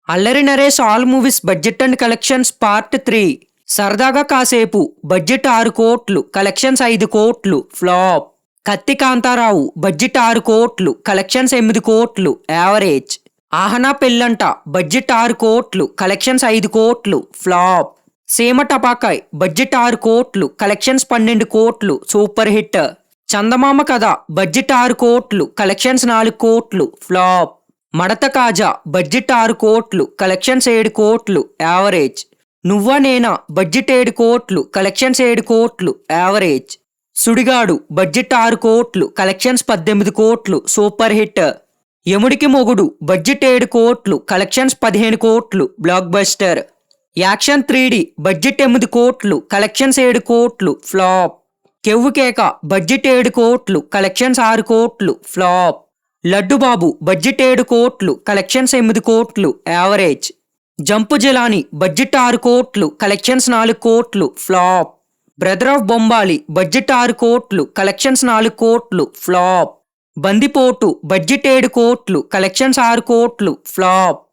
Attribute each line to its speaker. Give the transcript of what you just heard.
Speaker 1: Allari Naresh all movies budget and collections part 3. సరదాగా కాసేపు budget 6 కోట్లు, కలెక్షన్స్ 5 కోట్లు, ఫ్లాప్. కత్తి కాంతారావు బడ్జెట్ 6 కోట్లు, కలెక్షన్స్ 8 కోట్లు, యావరేజ్. ఆహనా పెళ్ళంట బడ్జెట్ 6 కోట్లు, కలెక్షన్స్ 5 కోట్లు, ఫ్లాప్. సీమ టపాకాయ్ బడ్జెట్ 6 కోట్లు, కలెక్షన్స్ 12 కోట్లు, సూపర్ హిట్. చందమామ కథ బడ్జెట్ 6 కోట్లు, కలెక్షన్స్ 4 కోట్లు, ఫ్లాప్. మడత కాజా బడ్జెట్ 6 కోట్లు, కలెక్షన్స్ 7 కోట్లు, యావరేజ్. నువ్వా నేనా బడ్జెట్ 7 కోట్లు, కలెక్షన్స్ 7 కోట్లు, యావరేజ్. సుడిగాడు బడ్జెట్ 6 కోట్లు, కలెక్షన్స్ 18 కోట్లు, సూపర్ హిట్. యముడికి మొగుడు బడ్జెట్ 7 కోట్లు, కలెక్షన్స్ 15 కోట్లు, block buster. Action 3D budget 8 కోట్లు, కలెక్షన్స్ 7 కోట్లు, ఫ్లాప్. కెవ్వు కేక బడ్జెట్ 7 కోట్లు, కలెక్షన్స్ 6 కోట్లు, ఫ్లాప్. లడ్డు బాబు బడ్జెట్ 7 కోట్లు, కలెక్షన్స్ 8 కోట్లు, యావరేజ్. జంపు జిలాని బడ్జెట్ 6 కోట్లు, కలెక్షన్స్ 4 కోట్లు, ఫ్లాప్. బ్రదర్ ఆఫ్ బొంబాలి బడ్జెట్ 6 కోట్లు, కలెక్షన్స్ 4 కోట్లు, ఫ్లాప్. బందిపోటు బడ్జెట్ 7 కోట్లు, కలెక్షన్స్ 6 కోట్లు, ఫ్లాప్.